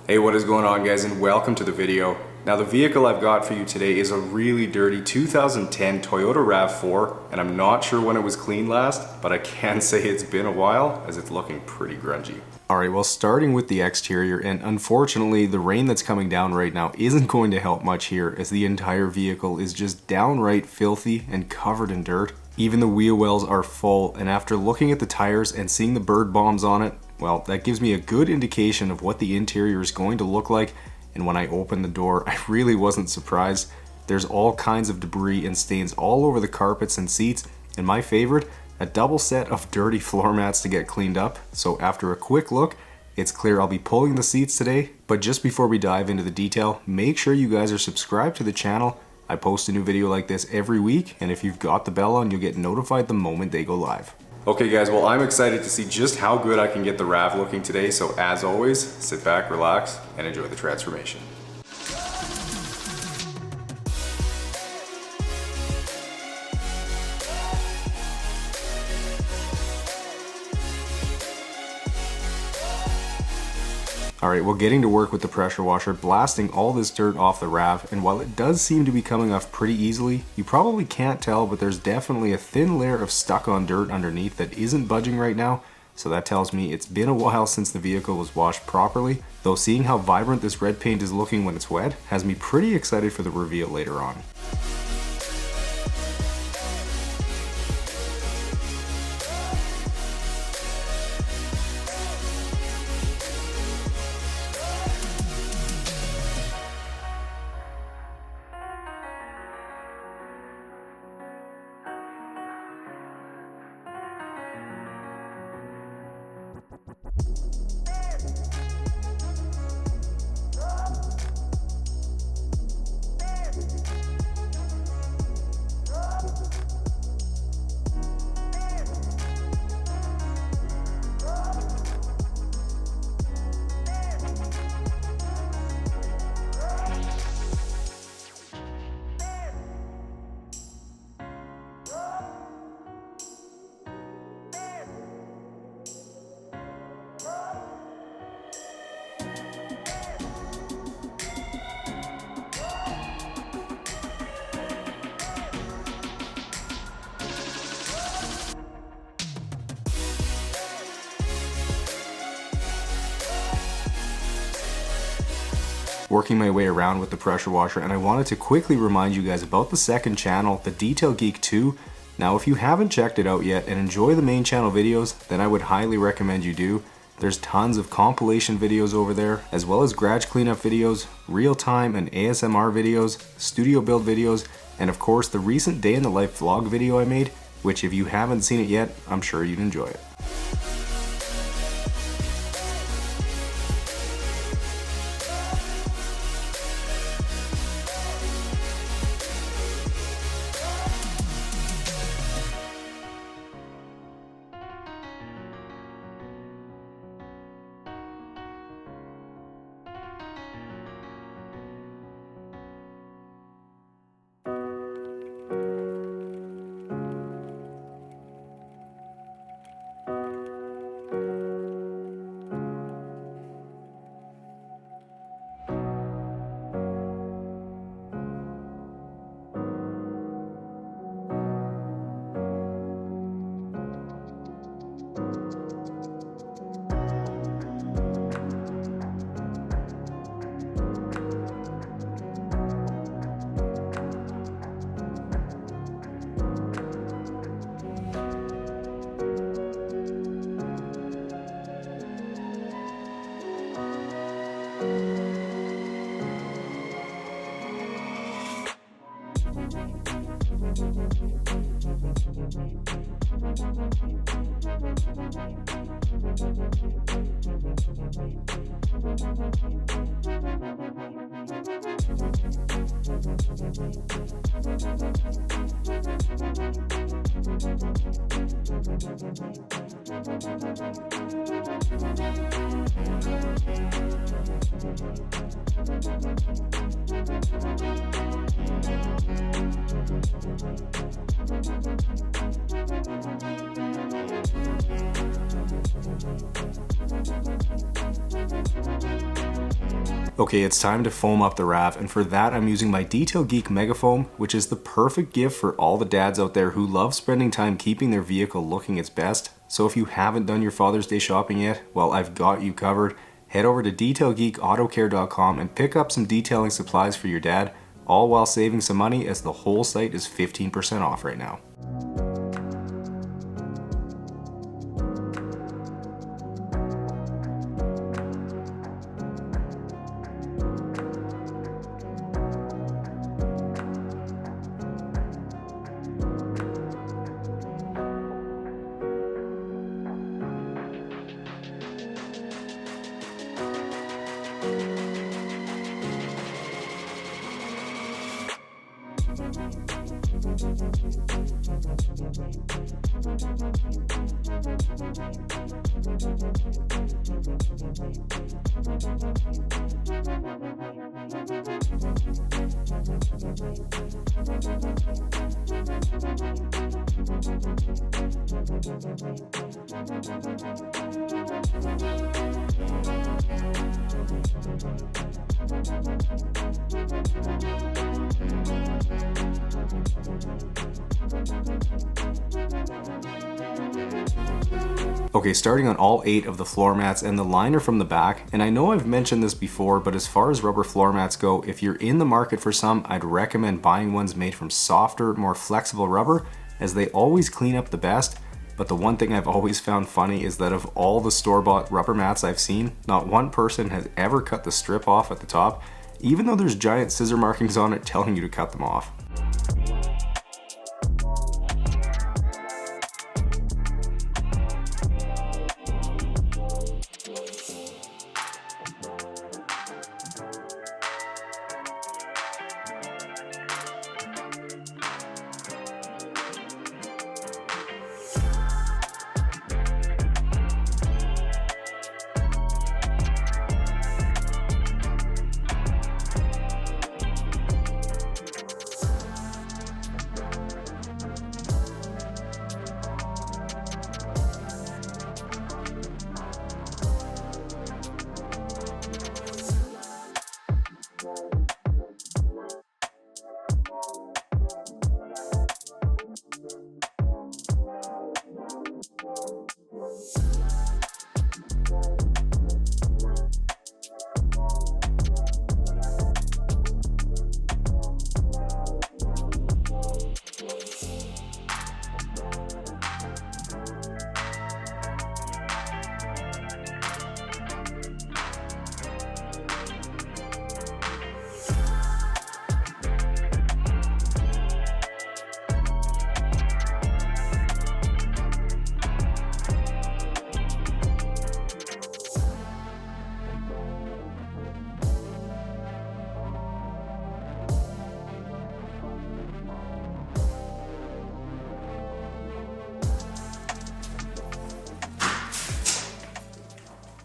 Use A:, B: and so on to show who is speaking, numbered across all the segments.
A: Hey, what is going on, guys, and welcome to the video. Now, the vehicle I've got for you today is a really dirty 2010 Toyota RAV4, and I'm not sure when it was cleaned last, but I can say it's been a while as it's looking pretty grungy. Alright, well, starting with the exterior, and unfortunately the rain that's coming down right now isn't going to help much here as the entire vehicle is just downright filthy and covered in dirt. Even the wheel wells are full, and after looking at the tires and seeing the bird bombs on it, well, that gives me a good indication of what the interior is going to look like. And when I opened the door, I really wasn't surprised. There's all kinds of debris and stains all over the carpets and seats, and my favorite, a double set of dirty floor mats to get cleaned up. So after a quick look, it's clear I'll be pulling the seats today. But just before we dive into the detail, make sure you guys are subscribed to the channel. I post a new video like this every week, and if you've got the bell on, you'll get notified the moment they go live. Okay guys, well, I'm excited to see just how good I can get the RAV looking today, so as always, sit back, relax, and enjoy the transformation. Alright, well, getting to work with the pressure washer, blasting all this dirt off the RAV, and while it does seem to be coming off pretty easily, you probably can't tell, but there's definitely a thin layer of stuck-on dirt underneath that isn't budging right now, so that tells me it's been a while since the vehicle was washed properly, though seeing how vibrant this red paint is looking when it's wet has me pretty excited for the reveal later on. Working my way around with the pressure washer, and I wanted to quickly remind you guys about the second channel, the Detail Geek 2. Now, if you haven't checked it out yet and enjoy the main channel videos, then I would highly recommend you do. There's tons of compilation videos over there, as well as garage cleanup videos, real-time and ASMR videos, studio build videos, and of course the recent day in the life vlog video I made, which if you haven't seen it yet, I'm sure you'd enjoy it. Okay, it's time to foam up the RAV, and for that I'm using my Detail Geek Mega Foam, which is the perfect gift for all the dads out there who love spending time keeping their vehicle looking its best. So if you haven't done your Father's Day shopping yet, well, I've got you covered. Head over to detailgeekautocare.com and pick up some detailing supplies for your dad, all while saving some money as the whole site is 15% off right now. Okay, starting on all 8 of the floor mats and the liner from the back, and I know I've mentioned this before, but as far as rubber floor mats go, if you're in the market for some, I'd recommend buying ones made from softer, more flexible rubber, as they always clean up the best. But the one thing I've always found funny is that of all the store-bought rubber mats I've seen, not one person has ever cut the strip off at the top, even though there's giant scissor markings on it telling you to cut them off.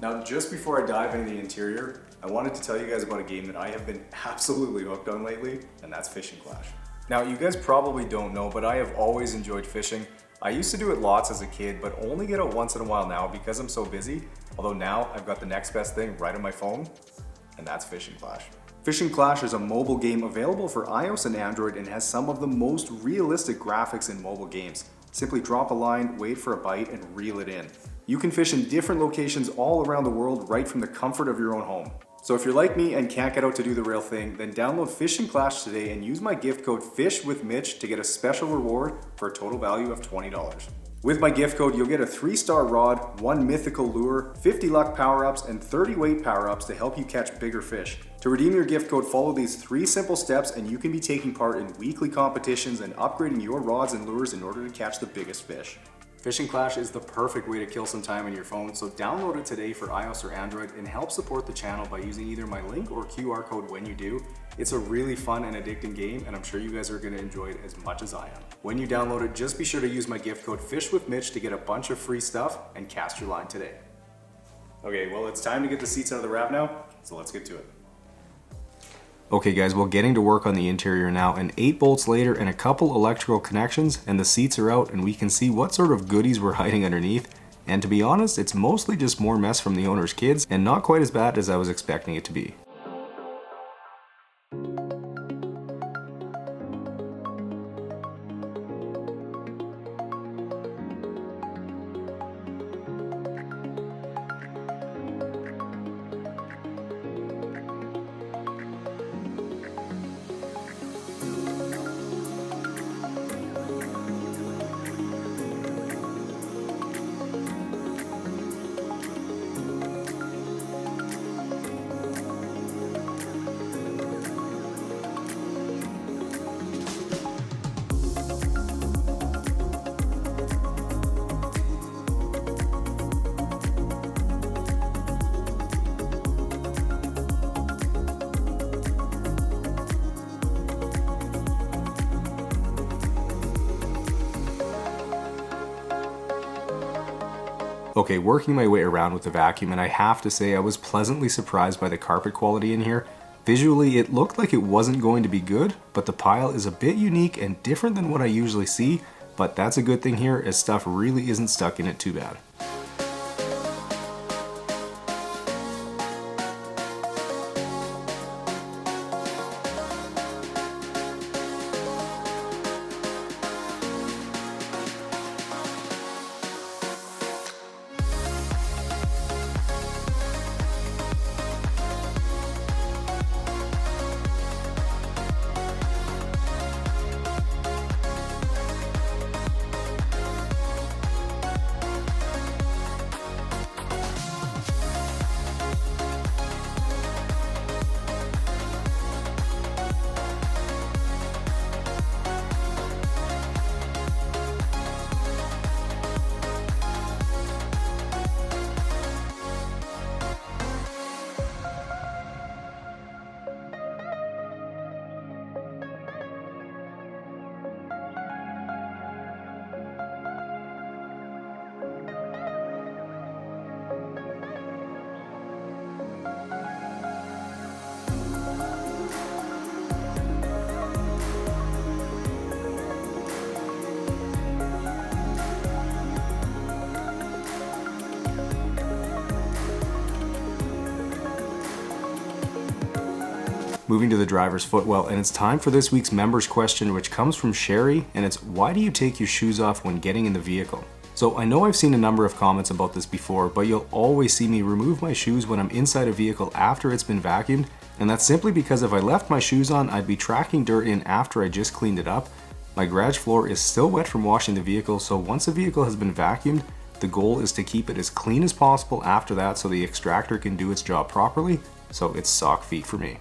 A: Now, just before I dive into the interior, I wanted to tell you guys about a game that I have been absolutely hooked on lately, and that's Fishing Clash. Now, you guys probably don't know, but I have always enjoyed fishing. I used to do it lots as a kid, but only get out once in a while now because I'm so busy. Although now I've got the next best thing right on my phone, and that's Fishing Clash. Fishing Clash is a mobile game available for iOS and Android and has some of the most realistic graphics in mobile games. Simply drop a line, wait for a bite, and reel it in. You can fish in different locations all around the world right from the comfort of your own home. So if you're like me and can't get out to do the real thing, then download Fishing Clash today and use my gift code FISHWITHMITCH to get a special reward for a total value of $20. With my gift code, you'll get a 3-star rod, 1 mythical lure, 50 luck power-ups, and 30 weight power-ups to help you catch bigger fish. To redeem your gift code, follow these 3 simple steps and you can be taking part in weekly competitions and upgrading your rods and lures in order to catch the biggest fish. Fishing Clash is the perfect way to kill some time on your phone, so download it today for iOS or Android and help support the channel by using either my link or QR code when you do. It's a really fun and addicting game, and I'm sure you guys are going to enjoy it as much as I am. When you download it, just be sure to use my gift code FISHWITHMITCH to get a bunch of free stuff and cast your line today. Okay, well, it's time to get the seats out of the wrap now, so let's get to it. Okay guys, well, getting to work on the interior now, and 8 bolts later and a couple electrical connections, and the seats are out and we can see what sort of goodies we're hiding underneath. And to be honest, it's mostly just more mess from the owner's kids and not quite as bad as I was expecting it to be. Okay, working my way around with the vacuum, and I have to say I was pleasantly surprised by the carpet quality in here. Visually, it looked like it wasn't going to be good, but the pile is a bit unique and different than what I usually see, but that's a good thing here as stuff really isn't stuck in it too bad. Moving to the driver's footwell, and it's time for this week's members question, which comes from Sherry, and it's, why do you take your shoes off when getting in the vehicle? So I know I've seen a number of comments about this before, but you'll always see me remove my shoes when I'm inside a vehicle after it's been vacuumed, and that's simply because if I left my shoes on, I'd be tracking dirt in after I just cleaned it up. My garage floor is still wet from washing the vehicle, so once a vehicle has been vacuumed, the goal is to keep it as clean as possible after that so the extractor can do its job properly, so it's sock feet for me.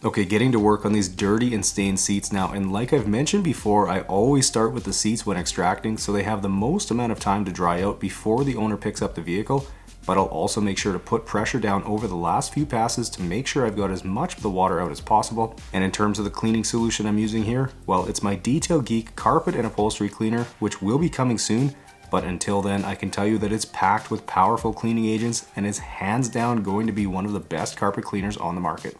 A: Okay, getting to work on these dirty and stained seats now, and like I've mentioned before, I always start with the seats when extracting so they have the most amount of time to dry out before the owner picks up the vehicle, but I'll also make sure to put pressure down over the last few passes to make sure I've got as much of the water out as possible. And in terms of the cleaning solution I'm using here, well, it's my Detail Geek carpet and upholstery cleaner, which will be coming soon, but until then, I can tell you that it's packed with powerful cleaning agents and is hands down going to be one of the best carpet cleaners on the market.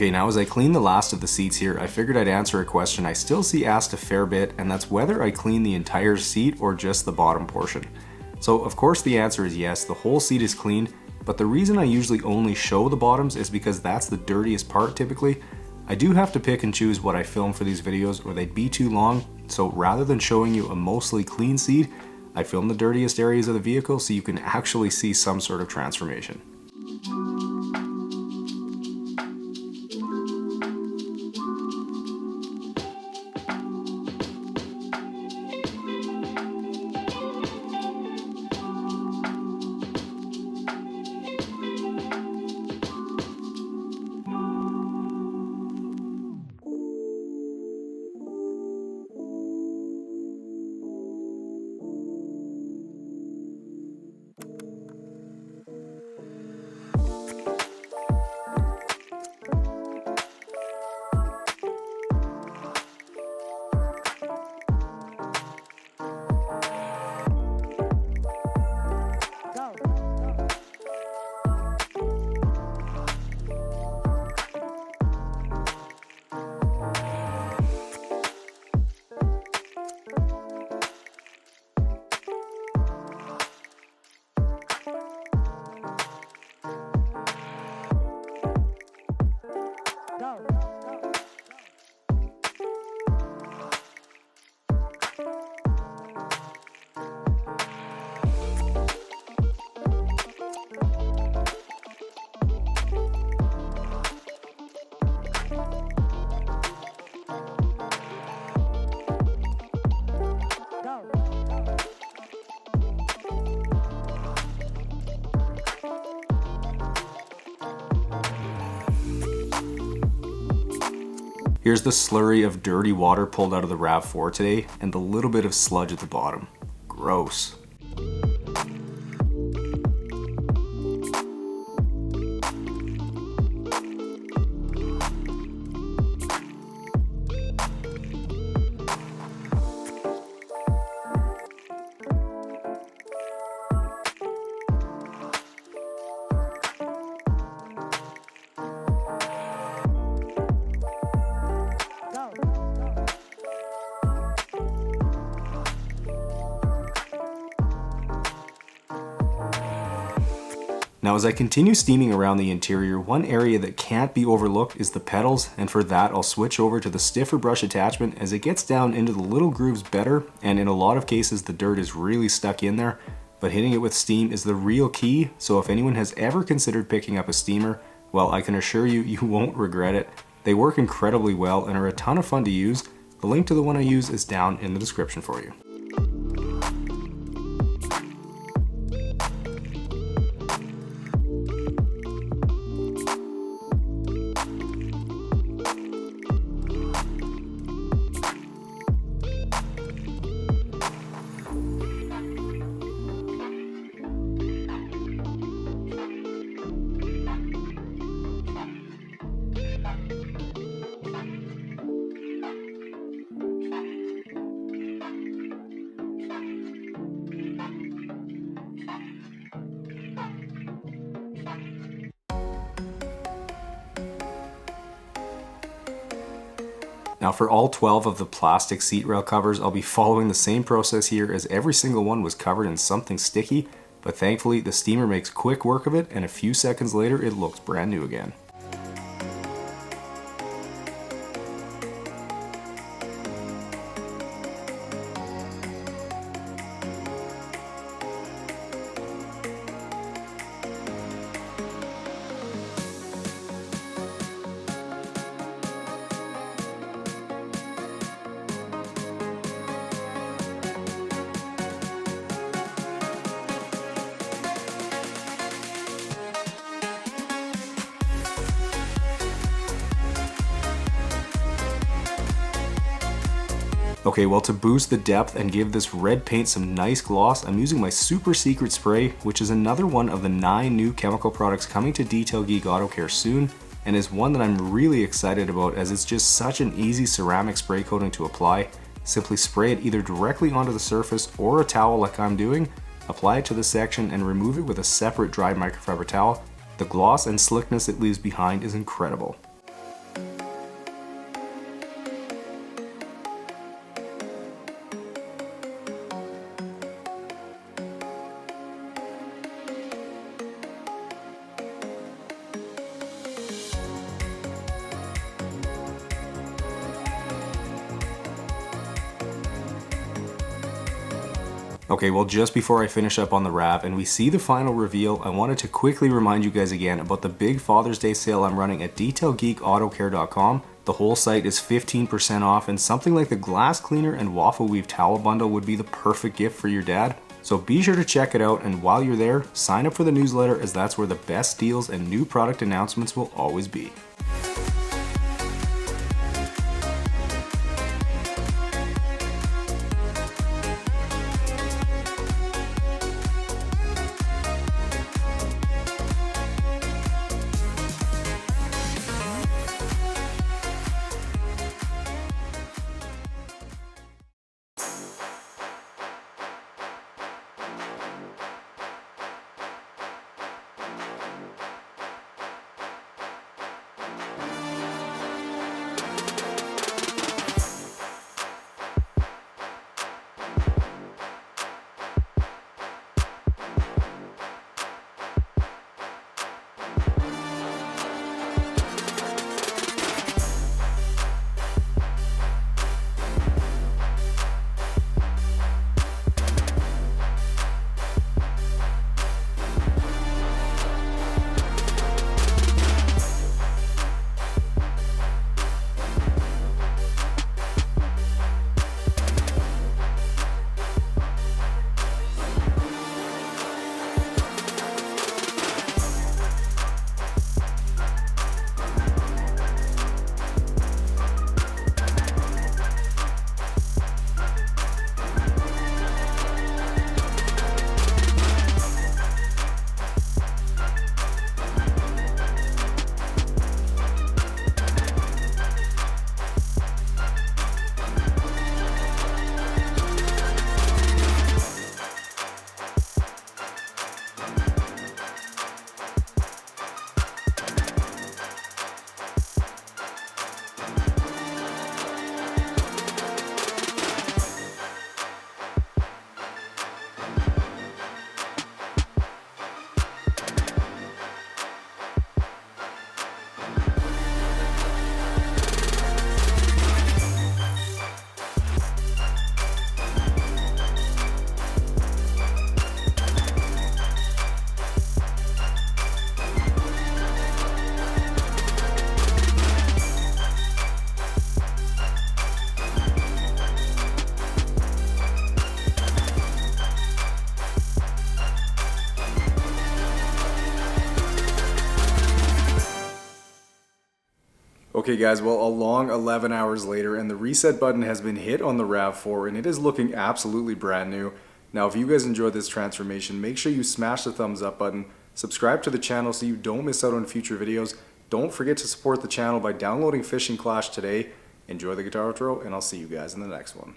A: Okay, now as I clean the last of the seats here, I figured I'd answer a question I still see asked a fair bit, and that's whether I clean the entire seat or just the bottom portion. So of course the answer is yes, the whole seat is cleaned, but the reason I usually only show the bottoms is because that's the dirtiest part typically. I do have to pick and choose what I film for these videos or they'd be too long, so rather than showing you a mostly clean seat, I film the dirtiest areas of the vehicle so you can actually see some sort of transformation. Here's the slurry of dirty water pulled out of the RAV4 today, and the little bit of sludge at the bottom. Gross. Now as I continue steaming around the interior, one area that can't be overlooked is the pedals, and for that I'll switch over to the stiffer brush attachment as it gets down into the little grooves better, and in a lot of cases the dirt is really stuck in there, but hitting it with steam is the real key, so if anyone has ever considered picking up a steamer, well, I can assure you, you won't regret it. They work incredibly well and are a ton of fun to use. The link to the one I use is down in the description for you. Now for all 12 of the plastic seat rail covers, I'll be following the same process here as every single one was covered in something sticky, but thankfully the steamer makes quick work of it and a few seconds later it looks brand new again. Okay, well, to boost the depth and give this red paint some nice gloss, I'm using my super secret spray, which is another one of the 9 new chemical products coming to Detail Geek Auto Care soon, and is one that I'm really excited about as it's just such an easy ceramic spray coating to apply. Simply spray it either directly onto the surface or a towel like I'm doing, apply it to the section and remove it with a separate dry microfiber towel. The gloss and slickness it leaves behind is incredible. Okay, well, just before I finish up on the RAV and we see the final reveal, I wanted to quickly remind you guys again about the big Father's Day sale I'm running at detailgeekautocare.com. The whole site is 15% off, and something like the glass cleaner and waffle weave towel bundle would be the perfect gift for your dad. So be sure to check it out, and while you're there, sign up for the newsletter, as that's where the best deals and new product announcements will always be. Okay guys, well, a long 11 hours later, and the reset button has been hit on the RAV4, and it is looking absolutely brand new. Now, if you guys enjoyed this transformation, make sure you smash the thumbs up button, subscribe to the channel so you don't miss out on future videos. Don't forget to support the channel by downloading Fishing Clash today. Enjoy the guitar outro, and I'll see you guys in the next one.